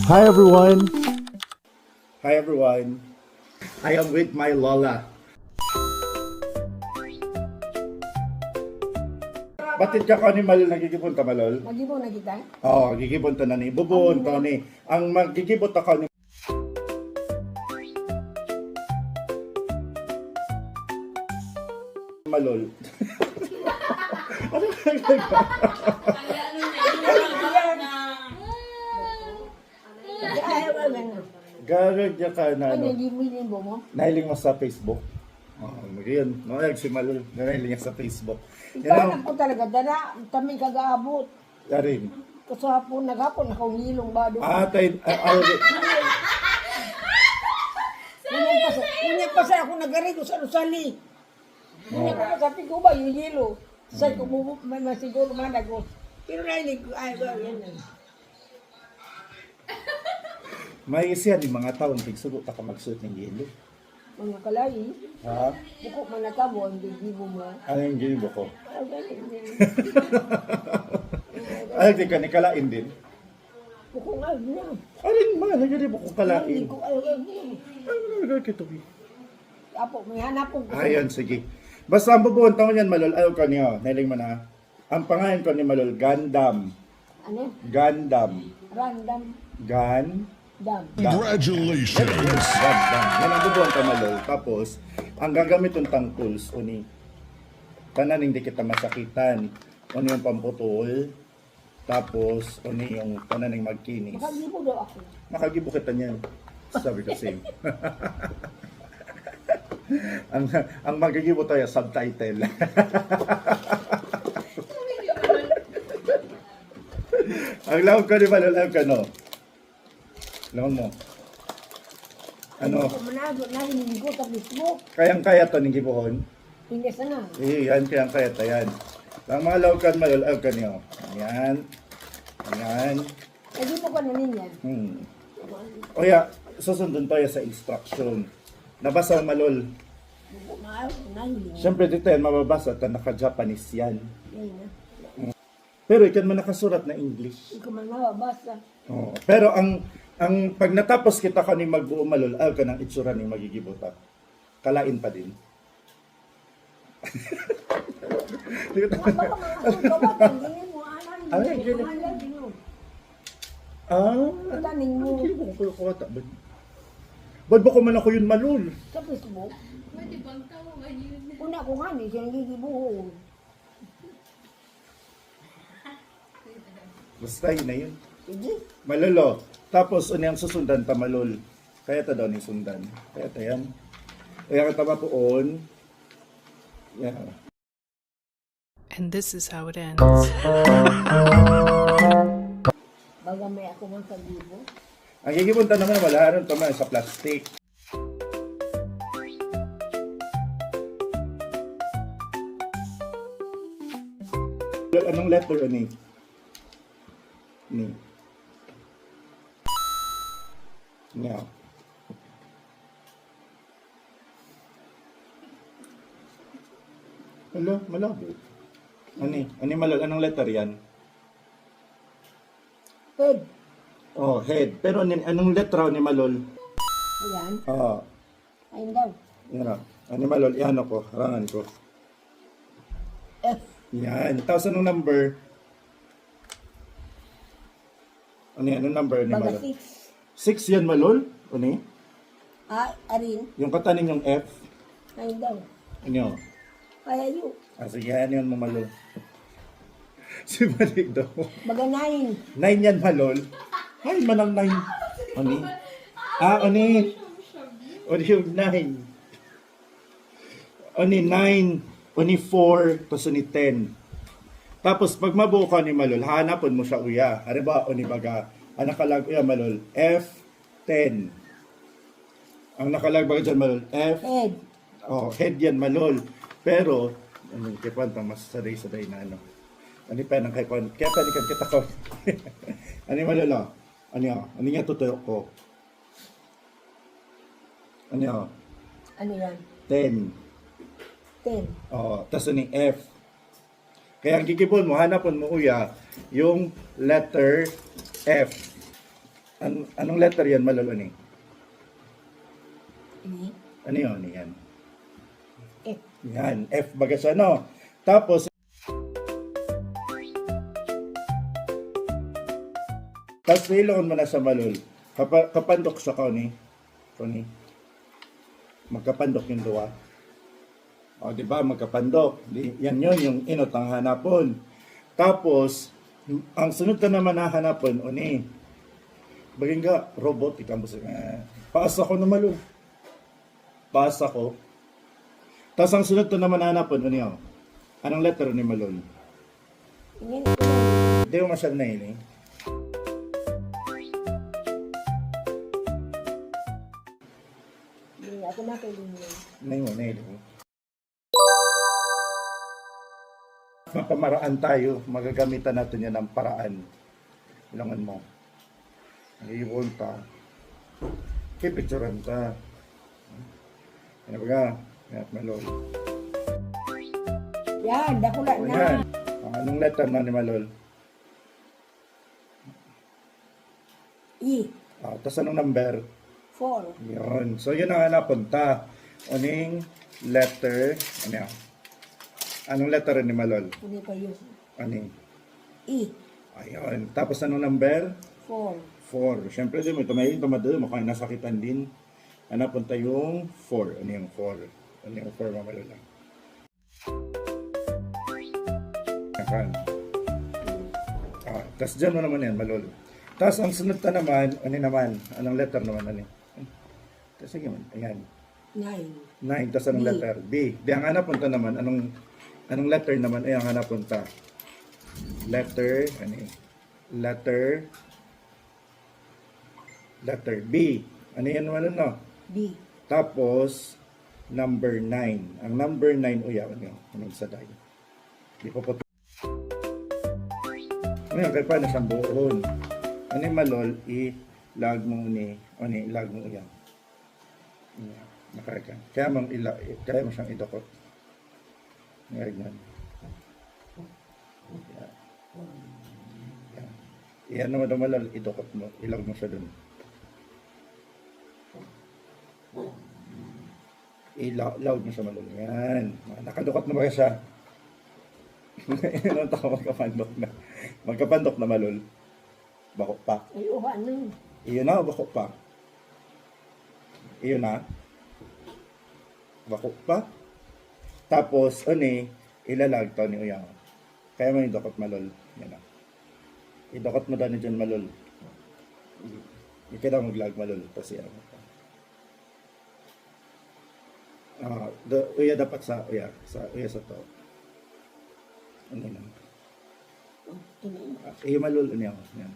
Hi everyone. Hi everyone. I am with my Lola. Batit ka ka ni Malol nagigipunta Malol? Mag-ibo na kita? Oo, gigipunta na ni. Bubun to ni. Ang magigibot ako ni Malol. Ayaw ka gano'n. Garag niya ka na Ano, ano. gimilin mo? Nahiling mo sa Facebook. Oo, yun. Nangyalag si Malol. Nahiling niya sa Facebook. Yan Ipahanap ang ko talaga, dala, kami kag-aabot. yarin. Kasi hapon, naghapon, nakahungilong ba doon? Atay, Unya pa sa ako nagari ko sa Rosali. Unya pa sabi ko ba yung yelo? Sa ko mo may masiguro man ako. Pero nailig ko ay ba yan. may siya ni mga taong tigsugot ka magsuot ng yelo. Mga kalay, Ha? buko man na kamo ang gigibo mo. Ano yung ginibo ko? Ay, ganun yan. Ay, di ka ni kalain din. Buko nga niya. Alin man, naginibo ko Hindi kalain. ko ayaw ganyan. Ay, nagagawin kito. Apo, may hanapon ko. Ayan, sige. Basta ang bubuon taon yan, Malol. Ayaw ka niyo. Nailing mo na. Ang pangalan ko ni Malol, Gundam. Ano? Gundam. Random Gundam. dam. Congratulations! Gundam. Yan ang bubuon ka, Malol. Tapos, ang gagamit yung tang tools, uni. Tanan hindi kita masakitan. Uni yung pamputol. Tapos, uni yung tananing magkinis. Makagibo daw ako. Nakagibo kita niyan. Sabi ko same. ang magigibo tayo, subtitle. ang lawag ko di ba, lawag ka no? Lawag mo. Ano? Manado na hindi ko sa Facebook. Kayang-kaya to ng gibuhon? Hindi sana. Yan, kayang-kaya to yan. Ang mga lawag ka, malawag ka niyo. Yan. Yan. Hindi po ka na niya. O ya, susundin tayo sa instruction. Nabasa ang Malol. Nahiling. Siyempre dito yan mababasa at naka-Japanese yan. Yan na. Pero ikan man nakasurat na English. Hindi ko man mababasa. Oo. Pero ang pag natapos kita ka ni magbuo Malol, ka ng itsura ni magigibuta. Kalain pa din. Di ko Baka mga asong ka ba? Tingin mo, anan. Ay, ganun. Anan, gino. Taning mo. Hindi mo ko kata. Ba't ba ko man ako yun Malol? Sa Facebook. Una ko nga ni, siya nagigibuhon. Basta yun na yun. Sige. Malolo. Tapos, ano yung susundan ta Malol? Kaya ta daw ni sundan. Kaya ta yan. Kaya ka tama poon. Yeah. And this is how it ends. Baga may ako man kagibo. Ang gigipunta naman wala ron tama sa plastic. Anong letter ani? Ni. Yeah. Hello, malabo. Ani malal anong letter yan? Head. Oh, head. Pero anong letra ni Malol? Ayan. Ah, Ayun daw. yan na. Ani Malol, yan ako, harangan ko. F. Yan. Tapos anong number? Anong number ni Baga Malol? 6. 6 yan Malol? Ano? Arin. Yung katanin yung F? Ayun daw. Ano? Kaya yun. Sige, yan yun mo Malol. si Malik daw. Baga 9. 9 yan Malol. Ay, manang 9. Ani? Ani? Ani yung 9. Ani 9. Ani 4. Tapos ani 10. Tapos pag mabuo ka ni Malol, hanapon mo siya uya. Hariba, ani baga, ang nakalag uya Malol, F10. Ang nakalag baga dyan Malol, F. Head. Oh, head yan Malol. Pero, ano, kipantang mas saday-saday na ano. Ano pa nang kaipan? Kaya pa nikan kita ko. Ano Malol? Ano nga tutuyo ko? Ano? Ano yan? 10. 10. Oh, tas ni F. Kaya ang gigibon mo, hanapon mo uya, yung letter F. Anong letter yan, Malol? Ani? Ini. Ano yun? Yan. F. Yan. F baga siya, no? Tapos, hilongon mo na sa Malol. Kapandok sa Koni. Magkapandok yung duwa. O, di ba? Magkapandok. Yan yun, yung inot ang hanapon. Tapos, ang sunod ka naman na hanapon, oni. Baging ka, robot, ikaw mo sa... Paasa ko na Malol. Paasa ko. Tapos ang sunod ko naman hanapon, oni o. Anong letter ni Malol? Ini. Hindi mo masyad na yun eh. Ini ako na kay Lino. Nailo. Mapamaraan tayo, magagamitan natin yan ng paraan. Ilangan mo. Iiwan ka. Kipicturan ka. Ano ba ka? Yan, Malol. Yan, dakula O na. yan. Anong letter na ni Malol? E. Tapos anong number? 4. Yun. So, yun ang napunta. Uning letter. Ano yan? Anong letter ni Malol? Ini pa yun. Aning? E. Ayun. Tapos anong number? 4. 4. Siyempre din, may tumayin, tumadal, mukhang nasakitan din. Napunta yung 4. Ano yung 4? Ano yung 4, Malol lang? Akan. Tapos dyan mo naman yan, Malol. Tapos ang sunod na naman, ano naman? Anong letter naman? Ano? Tapos sige man, ayan. 9. 9, tapos anong B. letter? B. Di ang hanapunta naman, anong letter naman ay ang hanapunta? Letter, ano yun? Letter B. Ano yan naman no? B. Tapos, number 9. Ang number 9, uya, anong sa day? Di po po. Ano yan, kaya pa na siyang buon. Ano yung Malol, i-lag mo ni, lag mo uya. Yeah, nakareka. Kaya mo siyang idokot. Ngayon. Yeah. Yeah. Iyan naman daw Malol, idokot mo, ilag mo siya dun. I-loud mo siya Malol. Yan. Nakadukot na ba siya? Ano ito magkapandok na? Magkapandok na Malol. Bako pa. Ay, ano? Iyon na, bako pa. Iyon na. Bako pa. Tapos, ilalag to ni Uyang. Kaya mo yung dokot Malol. Yan na. Idokot mo daw ni John Malol. Ikaw daw maglag Malol. Tapos yan. Uya dapat sa uya sa to. Ano na? Iyo Malol ano yan.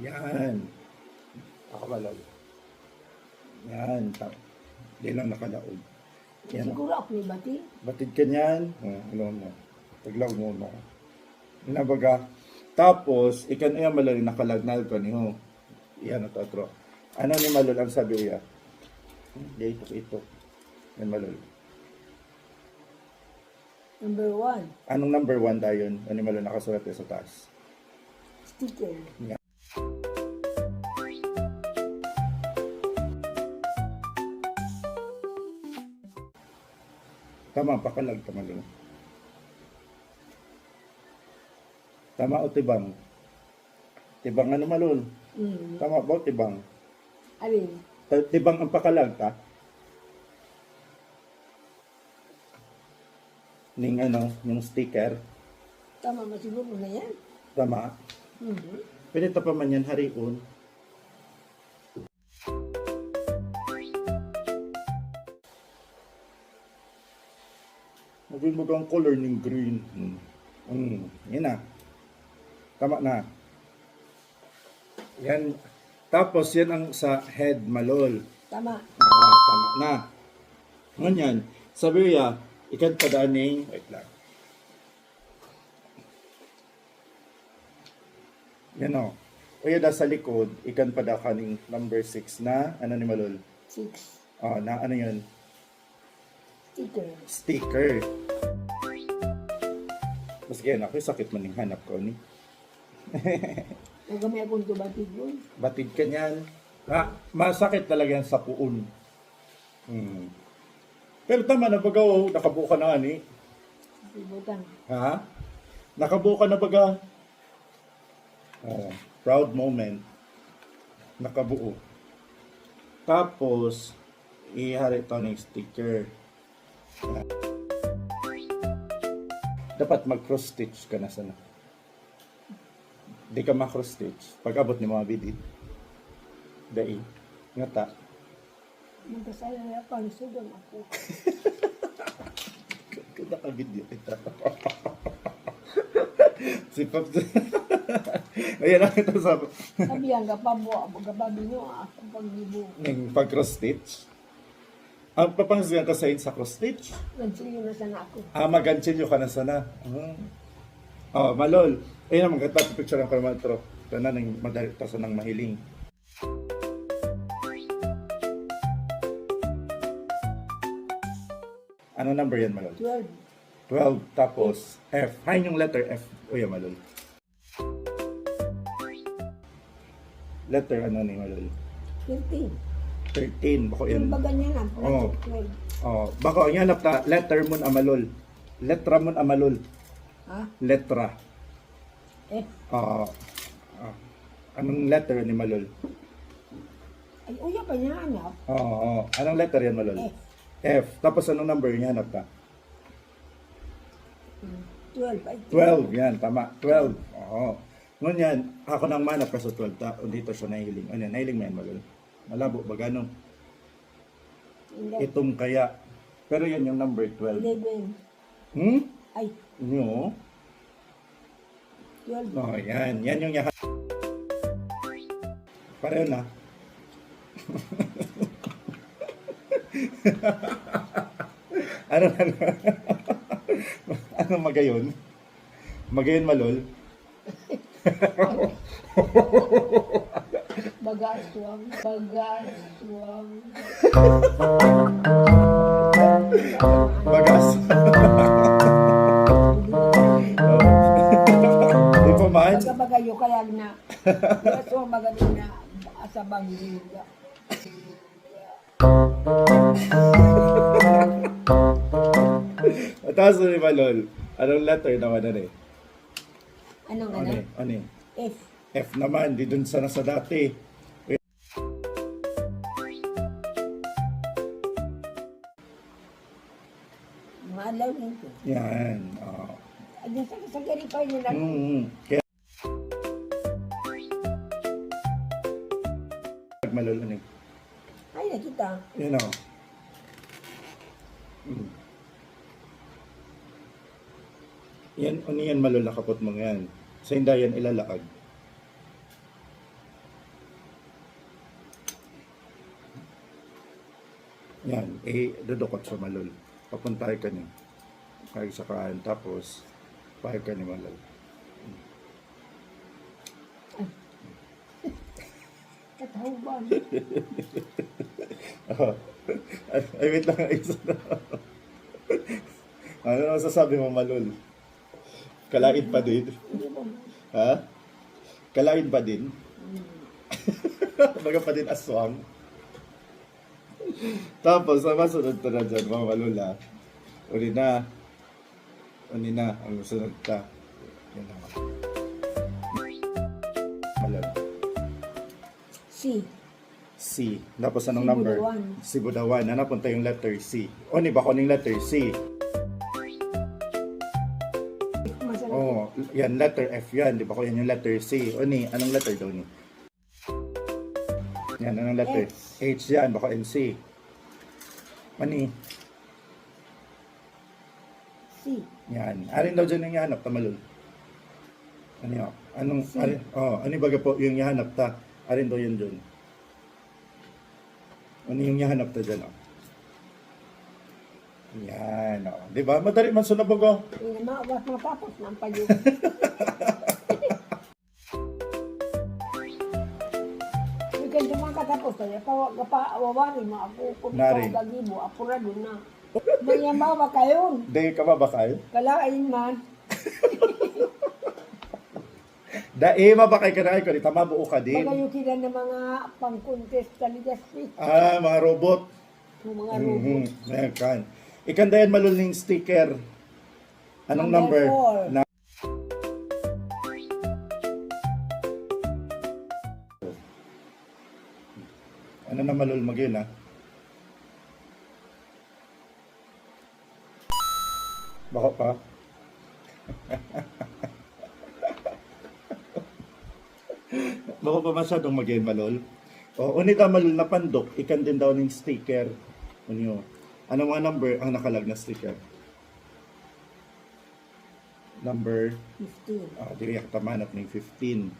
Yan. Ako Malol. Yan. Di lang nakalaog. Yan. Siguro ako ni Bati. Batid ka niyan. Ano mo. Taglaw mo na. Nabaga. Tapos, ikan iya Malol nakalagnal ko ni ho. Yan ito atro. Ano ni Malol ang sabi uya? Ito. Yan Malol. Number 1. Anong number 1 dayon? Ano Malol nakasulat sa taas? Sticker. Yan. Tama, pakalag ka Malol. Tama o tibang? Tibang ano Malol? Tama ba o tibang? Alin? Tibang ang pakalag ka? Ning yung sticker. Tama masiguro na yan. Tama. Pwede pa man yan hariun. Maging mo ang color ng green. Yan na. Tama na. Yan. Tapos yan ang sa head Malol. Tama. Tama na. Nganyan, sabi ya, ikan padaning, wait lang. Yan o. O yun sa likod, ikan pada kaning number 6 na, ano ni Malol? 6. Na ano yun? Sticker. Sticker. Mas ganyan ako, sakit man yung hanap ko ni. Nagamay akong tubatid yun. Batid ka niyan. Masakit talaga yan sa puon. Pero tama na baga, nakabuo ka na nga ni. Sibutan. Ha? Nakabuo ka na baga. Oh, proud moment. Nakabuo. Tapos, ihari ito ng sticker. Dapat mag-cross stitch ka na sana. Di ka ma-cross stitch. Pag abot ni mga bidid. Dai. Ngata. Magkasaya na ako, sugan ako. Kung naka-video kita. Si Pops. Ayan lang ito sa... Sabi ang gapabo, gababi nyo, akong pag-ibo. Ng pag-cross stitch. Ang papangsiyan ka sa cross stitch. Nagsilyo na sana ako. Maganchilyo ka na sana. Oh, malol. Ayun naman, gata picture ng karmatro. Ito na nang madali sa nang mahiling. Ano number yan, malol? 12. 12, tapos F. Hain yung letter F. Uy, malol. Letter ano ni malol? 13. 13. Bako yan. Yung baga niya na, Oo. 12. Oh, bako yan na letter mo amalol. Letra mo amalol. Ha? Letra. Eh, Anong letter ni malol? ay uya pa niya anak. Anong letter yan malol? F. F. Tapos anong number niya hanap ka? 12. Ay, 12. Yan, tama. 12. Oo. Ngunyan, ako nang manap ka sa 12. Dito siya nahiling. Ano yan? Nahiling mo yan malol? Malabo ba gano'n? Hindi. Itong kaya. Pero yan yung number 12. 11. Ay, No. 12. Oh, yan. Yan yung yahan. Pareho na. ano? Ano magayon? Magayon malol? Bagaswang. Bagaswang. Bagas. Di pa man? Bagabagayo kaya na. Bagaswang bagay na. Asa bangga. Tapos ni malol. Anong letter naman na eh? Anong Ano ano? eh? Ano eh? F. F naman. Di dun sana sa dati. Maalaw nito. Yan. Ay, sa ganito yun lang. Kaya malol ano eh? Ay, nakita. Yan o. Yan, ano yan malulakapot mo yan. Sa hindi yan ilalakad. Yan, dudukot sa malol. Papuntay ka niya. Kaya sa kaan, tapos, pahig ka ni malol. Katauban. Ay, wait lang, isa na. Ano naman sasabi mo, malol? Kalain pa din? Hindi mo. Ha? Kalain pa din? Baga pa din aswang. Tapos, ang masunod to na dyan, mga malula. Uli na, ang masunod ka. Yan na. Malula. C. C. Tapos anong Si number? Budawan. Si Budawan. Na napunta yung letter C. O, ni ba ko yung letter C? Masarap. Oh, yan, letter F yan. Di ba ko yan yung letter C? O ni, anong letter daw ni? Yan, anong letter? H yan, baka NC. Mani, C. yan. Arin daw dyan yung yahanap, tamalol. Ano yun? Anong, C. ano baga po yung yahanap ta? Arin daw yun dyan. Ano yung yahanap ta dyan, oh? Yan, oh. Di ba? Madali man sa nabago. Hindi na matapos ng payo. Ikan cuma katapos tayo. Pawawari mo ako. Kung Nari. ikaw lagi mo, apurado na. Ganyan ba kayo? Di ka ba ba kayo? Kalain man. Dae, mabakay ka na. Ikaw, tama buo ka din. Bagayo kila ng mga pang-contest kaligaspi. Mga robot. Yung mga robot. Ayan kan. Ikandayan malul ning sticker. Anong number? Number 4. Ano na malul mag yun, ha? Bako pa? Bako pa masyadong mag yun, malul? O, unit ang malul na pandok, ikan din daw ng sticker. Unyo. Ano mga number ang nakalag na sticker? Number, 15. dili ka tamanap ng 15.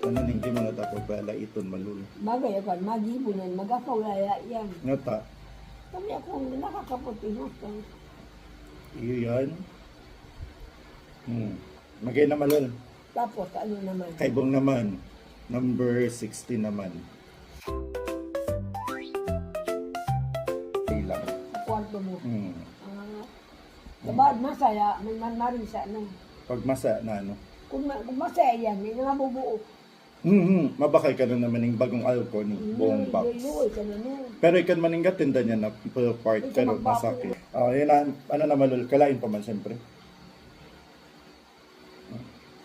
Ano ning di mga dapat bala iton malul? Bagay ako, magibo yan, magkakawala yan. Ngata, Kami akong nakakaputi hustang. iyo yan. Magay na malul. Tapos ano naman? Kaibong naman. Number 16 naman. Okay lang. Sa kwarto mo. Hmm. Kabad masaya, may manmarin sa ano. Pag masa na ano. Kung masaya yan, may nga bubuo. Mabakay ka na naman ng bagong alcohol ng buong box. Luloy ka na nun. Pero ikan maninggat tinda niya na part ka ron masakit. Yun na, ano na malul, kalain pa man siyempre.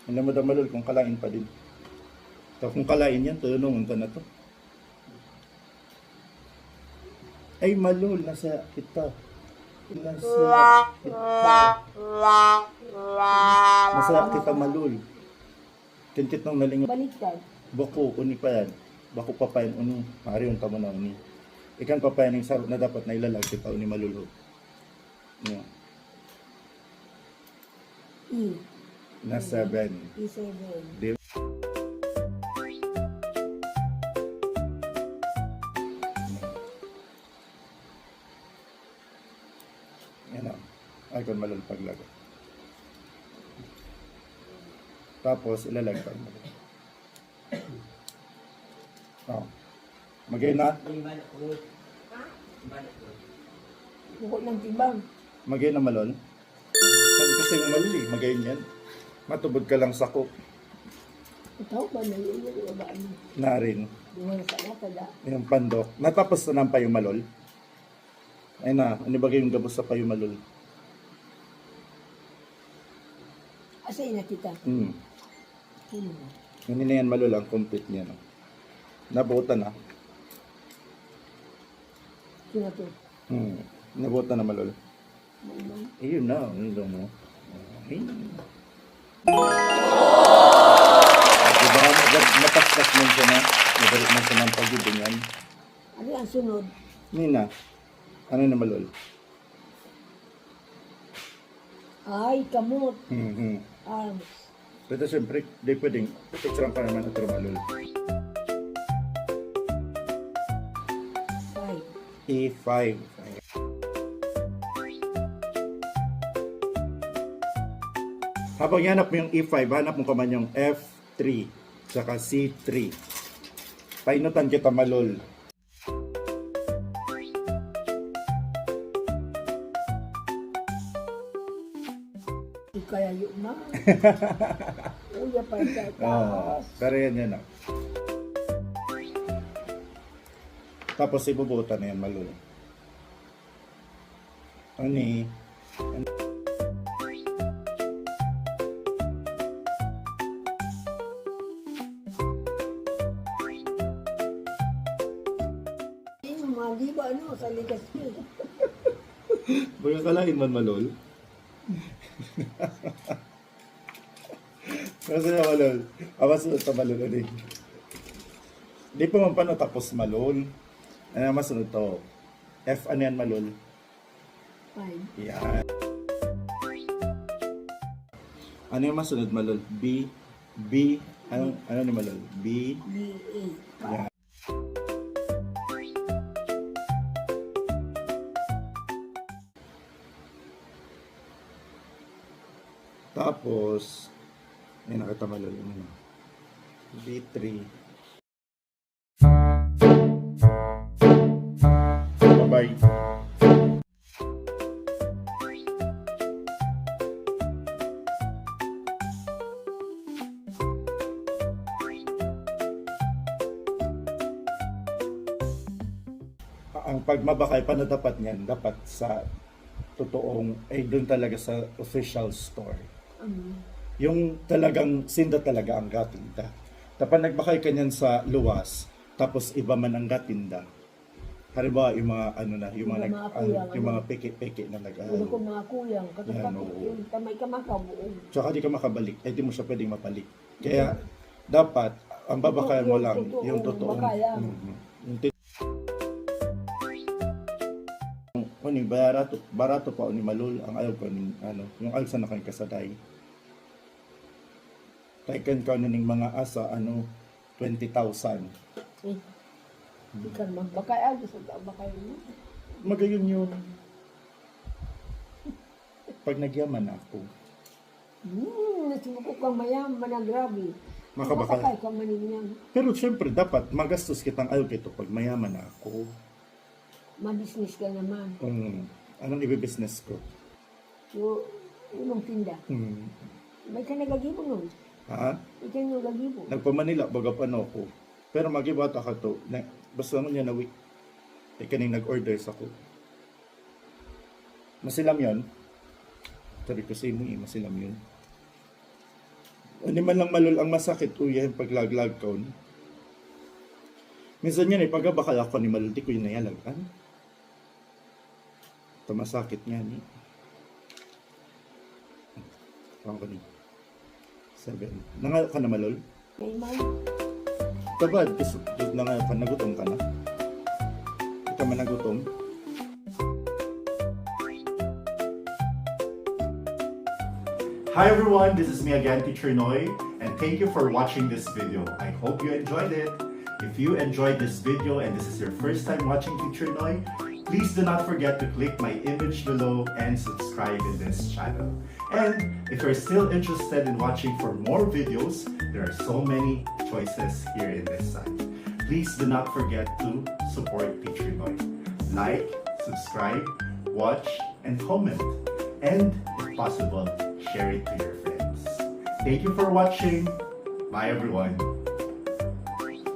Ano mo daw malul kung kalain pa din. So, kung kalain yan, tulungan ka na to. Ay malul, nasa kita. Nasa kita malul. Kintit nung nalingon. Baliktad. Bako, uni pa yan. Bako pa pa yan, uni. Mari yung tamo na uni. Ikan pa pa yan yung sarap na dapat na ilalag kita uni malulog. Yeah. E. Na 7. E7. Di yan o. Ay, kung malul paglago. Tapos, ilalag pa mo. Magay na. Bukod ng tibang. Magay na malol. Sabi kasi yung maluli, magay niyan. Matubod ka lang sa cook. Ikaw ba na yun yung ibaan mo? Na rin. Yung sa lata da. Yung pandok. Natapos na ng payumalol. Ay na, ano ba yung gabos sa payumalol? Asay na kita. Yun na yan malol ang complete niya. No? Nabutan na. Sino to? Nabutan na malol. Ayun na, yun mo. Okay. Diba, matastas mo siya na. Nabalik mo siya ng pagibingan. Ano ang sunod? Nina, ano na malol? Ay, kamot. Arms. Pero siyempre, di pwedeng, picturean pa naman ito malol. 5. E5. Habang hanap mo yung E5, hanap mo kaman yung F3, saka C3. Painutan kita malol. Kaya yun na. Uya pa sa taas. Pero yan na. Tapos ibubutan na yan malul. Ani. Yung mga di ba ano, sa Ligaspi. Baga kalain man malol. Kasi na malol. Masunod sa malol ulit. Di pa man pa natapos malol. Ano masunod to? F ano yan malol? 5. Yan. Ano yung masunod malol? B. Ano ni malol? B. D8. Yan. Tapos, ay nakita malol. B3. Bye-bye. ang pagmabakay, paano dapat niyan? Dapat sa totoong, doon talaga sa official store. Yung talagang sinda talaga ang gatinda. Tapos nagbakay ka niyan sa luwas, tapos iba man ang gatinda. Halimbawa, yung mga ano na, yung mga, Yung mga kuyang, yung mga peke-peke na Ano ko mga kuyang, Yan, katapos oo. yung tamay ka makabuo. Tsaka di ka makabalik, di mo siya pwedeng mapalik. Kaya, dapat, ang babakay mo lang, yung totoong, bakayan. yung Uni, barato pa ni Malul, ang ayaw ko, yung alsa na kang kasaday. Taikan ka na ng mga asa, 20,000. Di ka naman bakay, gusto ka bakay mo. Magayon yun. Pag nagyaman ako, Nasimuko kang mayaman na grabe. Makabakay. Makabakay ka maninyan. pero syempre dapat magastos kitang ayaw kito pag mayaman na ako. Mabisnes ka naman. Kung anong ibibusiness ko. Yung tinda. May ka nagagibo nun. Ha? May ka nagagibo. Nagpamanila, baga pa no ko. Pero magibata ka to. Basta mo niya na week. Kaning nag-order sa ko. Masilam yon. Sabi ko sa inyo, masilam yun. Hindi man lang Malul ang masakit, uya yung paglaglag ko. Minsan yan pagkabakal ako ni Malul, di ko yun nayalagan. Ito masakit nga ni. Pang ko ni. 7. Nangayo ka na Malul? May man. Tabad, kasi nangayo ka, nagutom ka na. Hindi ka man nagutom. Hi everyone, this is me again, Teacher Noy, and thank you for watching this video. I hope you enjoyed it. If you enjoyed this video and this is your first time watching Teacher Noy, please do not forget to click my image below and subscribe in this channel. And if you're still interested in watching for more videos, there are so many choices here in this side. Please do not forget to support Teacher Noy. Like, subscribe, watch, and comment. And if possible, share it to your friends. Thank you for watching. Bye everyone.